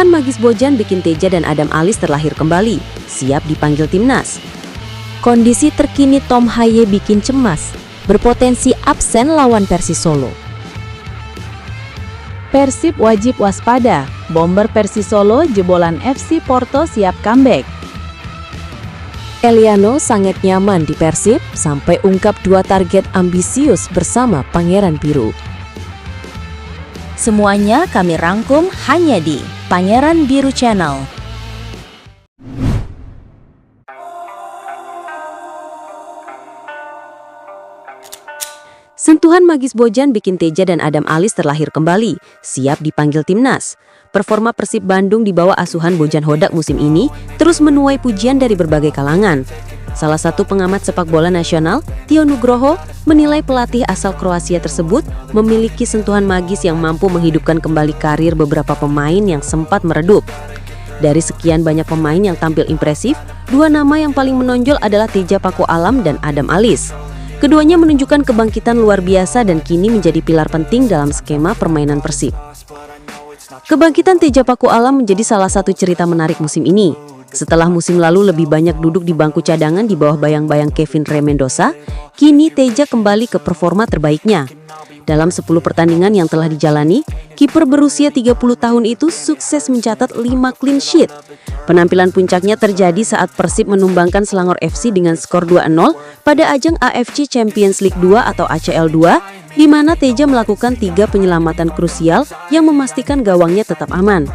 Sentuhan magis Bojan bikin Teja dan Adam Alis terlahir kembali, siap dipanggil timnas. Kondisi terkini Tom Haye bikin cemas, berpotensi absen lawan Persis Solo. Persib wajib waspada, bomber Persis Solo jebolan FC Porto siap comeback. Eliano sangat nyaman di Persib sampai ungkap 2 target ambisius bersama Pangeran Biru. Semuanya kami rangkum hanya di Pangeran Biru Channel. Sentuhan magis Bojan bikin Teja dan Adam Alis terlahir kembali, siap dipanggil timnas. Performa Persib Bandung di bawah asuhan Bojan Hodak musim ini terus menuai pujian dari berbagai kalangan. Salah satu pengamat sepak bola nasional, Tio Nugroho, menilai pelatih asal Kroasia tersebut memiliki sentuhan magis yang mampu menghidupkan kembali karir beberapa pemain yang sempat meredup. Dari sekian banyak pemain yang tampil impresif, 2 nama yang paling menonjol adalah Teja Paku Alam dan Adam Alis. Keduanya menunjukkan kebangkitan luar biasa dan kini menjadi pilar penting dalam skema permainan Persib. Kebangkitan Teja Paku Alam menjadi salah satu cerita menarik musim ini. Setelah musim lalu lebih banyak duduk di bangku cadangan di bawah bayang-bayang Kevin Rey Mendoza, kini Teja kembali ke performa terbaiknya. Dalam 10 pertandingan yang telah dijalani, kiper berusia 30 tahun itu sukses mencatat 5 clean sheet. Penampilan puncaknya terjadi saat Persib menumbangkan Selangor FC dengan skor 2-0 pada ajang AFC Champions League 2 atau ACL 2, di mana Teja melakukan 3 penyelamatan krusial yang memastikan gawangnya tetap aman.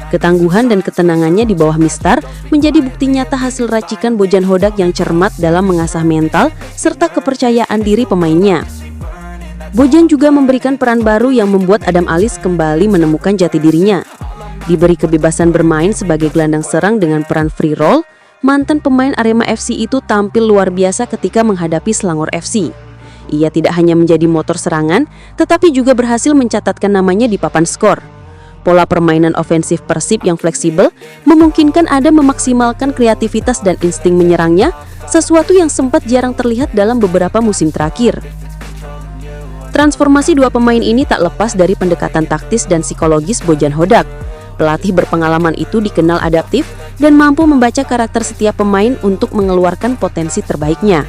Ketangguhan dan ketenangannya di bawah Mistar menjadi bukti nyata hasil racikan Bojan Hodak yang cermat dalam mengasah mental serta kepercayaan diri pemainnya. Bojan juga memberikan peran baru yang membuat Adam Alis kembali menemukan jati dirinya. Diberi kebebasan bermain sebagai gelandang serang dengan peran free roll, mantan pemain Arema FC itu tampil luar biasa ketika menghadapi Selangor FC. Ia tidak hanya menjadi motor serangan, tetapi juga berhasil mencatatkan namanya di papan skor. Pola permainan ofensif Persib yang fleksibel memungkinkan Adam memaksimalkan kreativitas dan insting menyerangnya, sesuatu yang sempat jarang terlihat dalam beberapa musim terakhir. Transformasi 2 pemain ini tak lepas dari pendekatan taktis dan psikologis Bojan Hodak. Pelatih berpengalaman itu dikenal adaptif dan mampu membaca karakter setiap pemain untuk mengeluarkan potensi terbaiknya.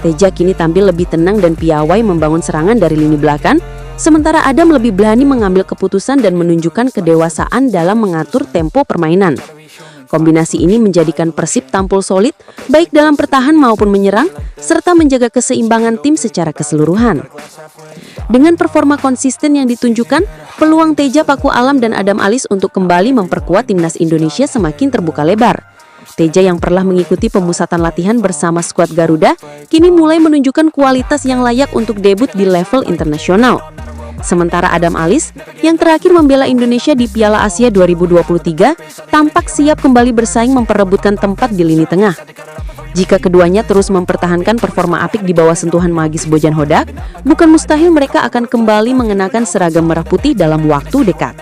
Teja kini tampil lebih tenang dan piawai membangun serangan dari lini belakang, sementara Adam lebih berani mengambil keputusan dan menunjukkan kedewasaan dalam mengatur tempo permainan. Kombinasi ini menjadikan Persib tampil solid baik dalam bertahan maupun menyerang, serta menjaga keseimbangan tim secara keseluruhan. Dengan performa konsisten yang ditunjukkan, peluang Teja Paku Alam dan Adam Alis untuk kembali memperkuat timnas Indonesia semakin terbuka lebar. Teja yang pernah mengikuti pemusatan latihan bersama skuad Garuda, kini mulai menunjukkan kualitas yang layak untuk debut di level internasional. Sementara Adam Alis, yang terakhir membela Indonesia di Piala Asia 2023, tampak siap kembali bersaing memperebutkan tempat di lini tengah. Jika keduanya terus mempertahankan performa apik di bawah sentuhan magis Bojan Hodak, bukan mustahil mereka akan kembali mengenakan seragam merah putih dalam waktu dekat.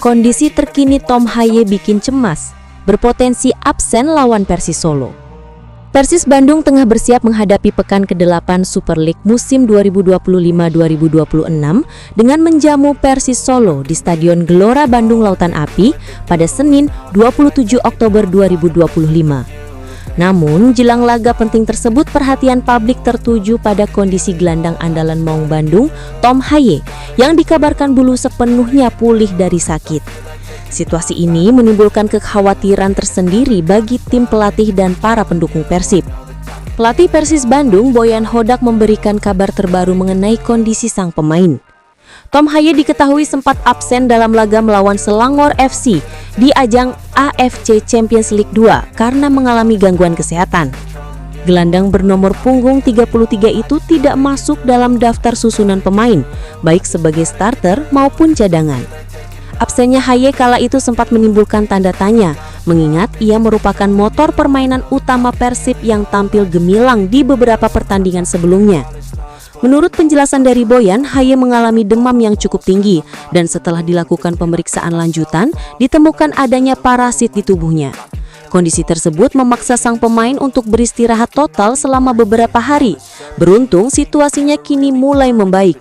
Kondisi terkini Tom Haye bikin cemas, berpotensi absen lawan Persis Solo. Persis Bandung tengah bersiap menghadapi pekan ke-8 Super League musim 2025-2026 dengan menjamu Persis Solo di Stadion Gelora Bandung Lautan Api pada Senin 27 Oktober 2025. Namun, jelang laga penting tersebut perhatian publik tertuju pada kondisi gelandang andalan Maung Bandung, Tom Haye, yang dikabarkan belum sepenuhnya pulih dari sakit. Situasi ini menimbulkan kekhawatiran tersendiri bagi tim pelatih dan para pendukung Persib. Pelatih Persis Bandung, Bojan Hodak, memberikan kabar terbaru mengenai kondisi sang pemain. Tom Haye diketahui sempat absen dalam laga melawan Selangor FC di ajang AFC Champions League 2 karena mengalami gangguan kesehatan. Gelandang bernomor punggung 33 itu tidak masuk dalam daftar susunan pemain, baik sebagai starter maupun cadangan. Absennya Haye kala itu sempat menimbulkan tanda tanya, mengingat ia merupakan motor permainan utama Persib yang tampil gemilang di beberapa pertandingan sebelumnya. Menurut penjelasan dari Bojan, Haye mengalami demam yang cukup tinggi dan setelah dilakukan pemeriksaan lanjutan, ditemukan adanya parasit di tubuhnya. Kondisi tersebut memaksa sang pemain untuk beristirahat total selama beberapa hari. Beruntung situasinya kini mulai membaik.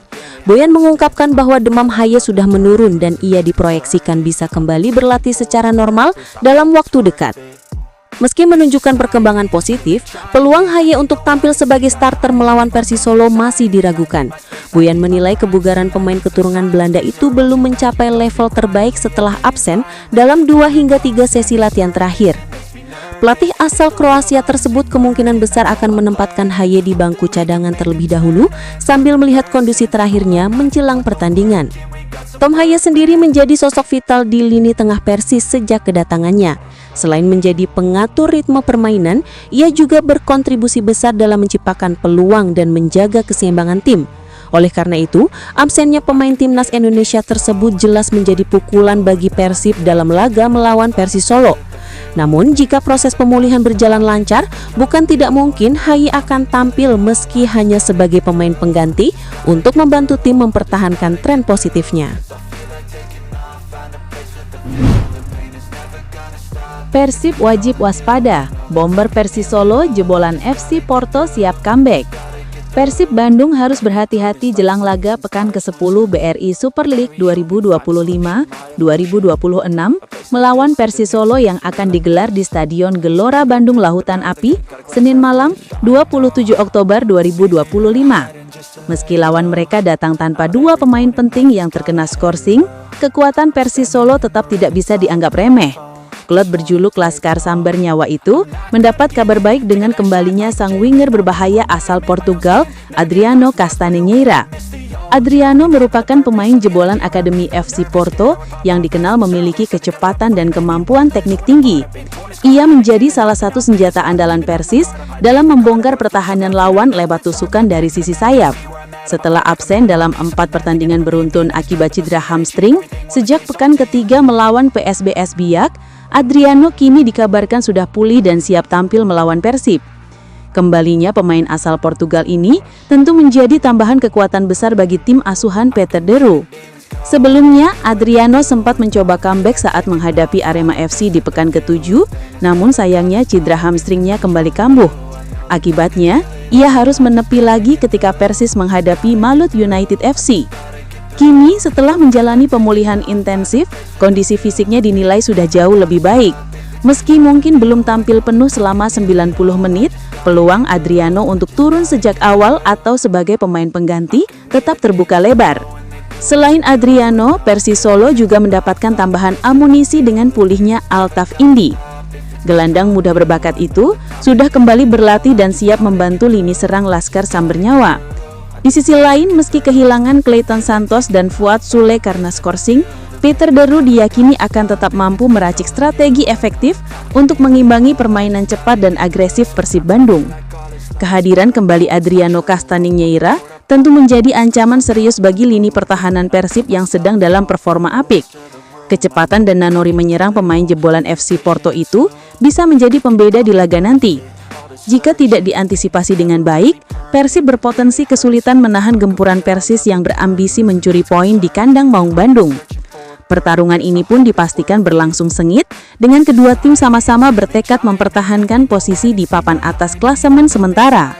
Boyan mengungkapkan bahwa demam Haye sudah menurun dan ia diproyeksikan bisa kembali berlatih secara normal dalam waktu dekat. Meski menunjukkan perkembangan positif, peluang Haye untuk tampil sebagai starter melawan Persisolo masih diragukan. Boyan menilai kebugaran pemain keturunan Belanda itu belum mencapai level terbaik setelah absen dalam 2 hingga 3 sesi latihan terakhir. Pelatih asal Kroasia tersebut kemungkinan besar akan menempatkan Haye di bangku cadangan terlebih dahulu sambil melihat kondisi terakhirnya menjelang pertandingan. Tom Haye sendiri menjadi sosok vital di lini tengah Persis sejak kedatangannya. Selain menjadi pengatur ritme permainan, ia juga berkontribusi besar dalam menciptakan peluang dan menjaga keseimbangan tim. Oleh karena itu, absennya pemain timnas Indonesia tersebut jelas menjadi pukulan bagi Persib dalam laga melawan Persisolo. Namun, jika proses pemulihan berjalan lancar, bukan tidak mungkin Haye akan tampil meski hanya sebagai pemain pengganti untuk membantu tim mempertahankan tren positifnya. Persib wajib waspada, bomber Persisolo jebolan FC Porto siap comeback. Persib Bandung harus berhati-hati jelang laga pekan ke-10 BRI Super League 2025-2026 melawan Persisolo yang akan digelar di Stadion Gelora Bandung Lautan Api, Senin malam 27 Oktober 2025. Meski lawan mereka datang tanpa 2 pemain penting yang terkena skorsing, kekuatan Persisolo tetap tidak bisa dianggap remeh. Klub berjuluk Laskar Sambar Nyawa itu mendapat kabar baik dengan kembalinya sang winger berbahaya asal Portugal, Adriano Castanheira. Adriano merupakan pemain jebolan Akademi FC Porto yang dikenal memiliki kecepatan dan kemampuan teknik tinggi. Ia menjadi salah satu senjata andalan Persis dalam membongkar pertahanan lawan lewat tusukan dari sisi sayap. Setelah absen dalam 4 pertandingan beruntun akibat cedera hamstring sejak pekan ketiga melawan PSBS Biak, Adriano kini dikabarkan sudah pulih dan siap tampil melawan Persib. Kembalinya pemain asal Portugal ini tentu menjadi tambahan kekuatan besar bagi tim asuhan Peter De Roo. Sebelumnya, Adriano sempat mencoba comeback saat menghadapi Arema FC di pekan ke-7, namun sayangnya cedera hamstringnya kembali kambuh. Akibatnya, ia harus menepi lagi ketika Persis menghadapi Malut United FC. Kini, setelah menjalani pemulihan intensif, kondisi fisiknya dinilai sudah jauh lebih baik. Meski mungkin belum tampil penuh selama 90 menit, peluang Adriano untuk turun sejak awal atau sebagai pemain pengganti tetap terbuka lebar. Selain Adriano, Persisolo juga mendapatkan tambahan amunisi dengan pulihnya Altaf Indi. Gelandang muda berbakat itu sudah kembali berlatih dan siap membantu lini serang Laskar Samber Nyawa. Di sisi lain, meski kehilangan Clayton Santos dan Fuad Sule karena skorsing, Peter De Roo diyakini akan tetap mampu meracik strategi efektif untuk mengimbangi permainan cepat dan agresif Persib Bandung. Kehadiran kembali Adriano Castanheira tentu menjadi ancaman serius bagi lini pertahanan Persib yang sedang dalam performa apik. Kecepatan dan naluri menyerang pemain jebolan FC Porto itu bisa menjadi pembeda di laga nanti. Jika tidak diantisipasi dengan baik, Persib berpotensi kesulitan menahan gempuran Persis yang berambisi mencuri poin di kandang Maung Bandung. Pertarungan ini pun dipastikan berlangsung sengit, dengan kedua tim sama-sama bertekad mempertahankan posisi di papan atas klasemen sementara.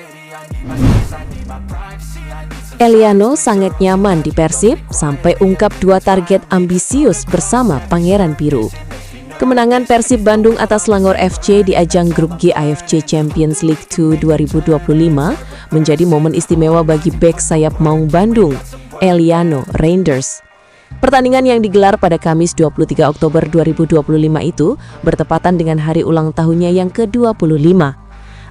Eliano sangat nyaman di Persib sampai ungkap 2 target ambisius bersama Pangeran Biru. Kemenangan Persib Bandung atas Selangor FC di ajang Grup G AFC Champions League 2 2025 menjadi momen istimewa bagi bek sayap Maung Bandung, Eliano Reinders. Pertandingan yang digelar pada Kamis 23 Oktober 2025 itu bertepatan dengan hari ulang tahunnya yang ke-25.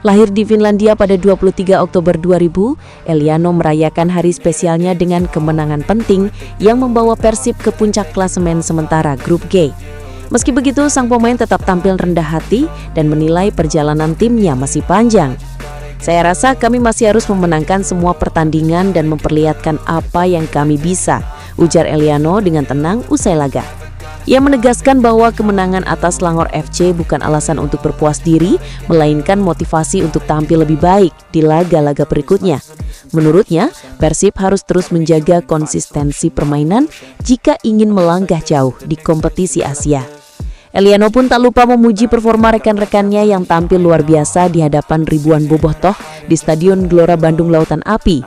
Lahir di Finlandia pada 23 Oktober 2000, Eliano merayakan hari spesialnya dengan kemenangan penting yang membawa Persib ke puncak klasemen sementara Grup G. Meski begitu, sang pemain tetap tampil rendah hati dan menilai perjalanan timnya masih panjang. Saya rasa kami masih harus memenangkan semua pertandingan dan memperlihatkan apa yang kami bisa, ujar Eliano dengan tenang usai laga. Ia menegaskan bahwa kemenangan atas Selangor FC bukan alasan untuk berpuas diri, melainkan motivasi untuk tampil lebih baik di laga-laga berikutnya. Menurutnya, Persib harus terus menjaga konsistensi permainan jika ingin melangkah jauh di kompetisi Asia. Eliano pun tak lupa memuji performa rekan-rekannya yang tampil luar biasa di hadapan ribuan bobotoh di Stadion Gelora Bandung Lautan Api.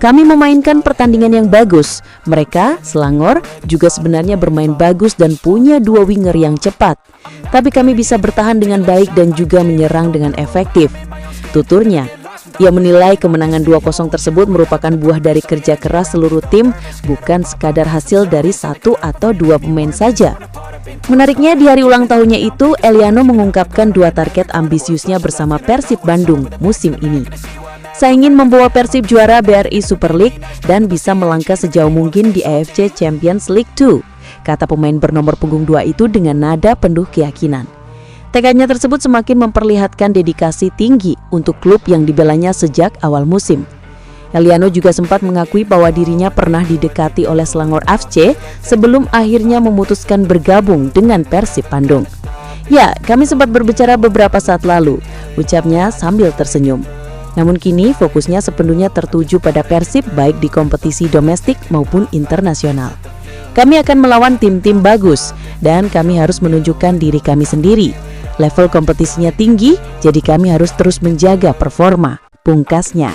Kami memainkan pertandingan yang bagus. Mereka, Selangor, juga sebenarnya bermain bagus dan punya 2 winger yang cepat. Tapi kami bisa bertahan dengan baik dan juga menyerang dengan efektif, tuturnya. Ia menilai kemenangan 2-0 tersebut merupakan buah dari kerja keras seluruh tim, bukan sekadar hasil dari 1 atau 2 pemain saja. Menariknya, di hari ulang tahunnya itu, Eliano mengungkapkan 2 target ambisiusnya bersama Persib Bandung musim ini. Saya ingin membawa Persib juara BRI Super League dan bisa melangkah sejauh mungkin di AFC Champions League 2, kata pemain bernomor punggung 2 itu dengan nada penuh keyakinan. Tekadnya tersebut semakin memperlihatkan dedikasi tinggi untuk klub yang dibelanya sejak awal musim. Eliano juga sempat mengakui bahwa dirinya pernah didekati oleh Selangor FC sebelum akhirnya memutuskan bergabung dengan Persib Bandung. Ya, kami sempat berbicara beberapa saat lalu, ucapnya sambil tersenyum. Namun kini fokusnya sepenuhnya tertuju pada Persib baik di kompetisi domestik maupun internasional. Kami akan melawan tim-tim bagus dan kami harus menunjukkan diri kami sendiri. Level kompetisinya tinggi, jadi kami harus terus menjaga performa, pungkasnya.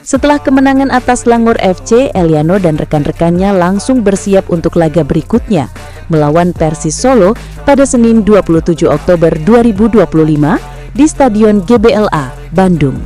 Setelah kemenangan atas Selangor FC, Eliano dan rekan-rekannya langsung bersiap untuk laga berikutnya melawan Persis Solo pada Senin 27 Oktober 2025 di Stadion GBLA, Bandung.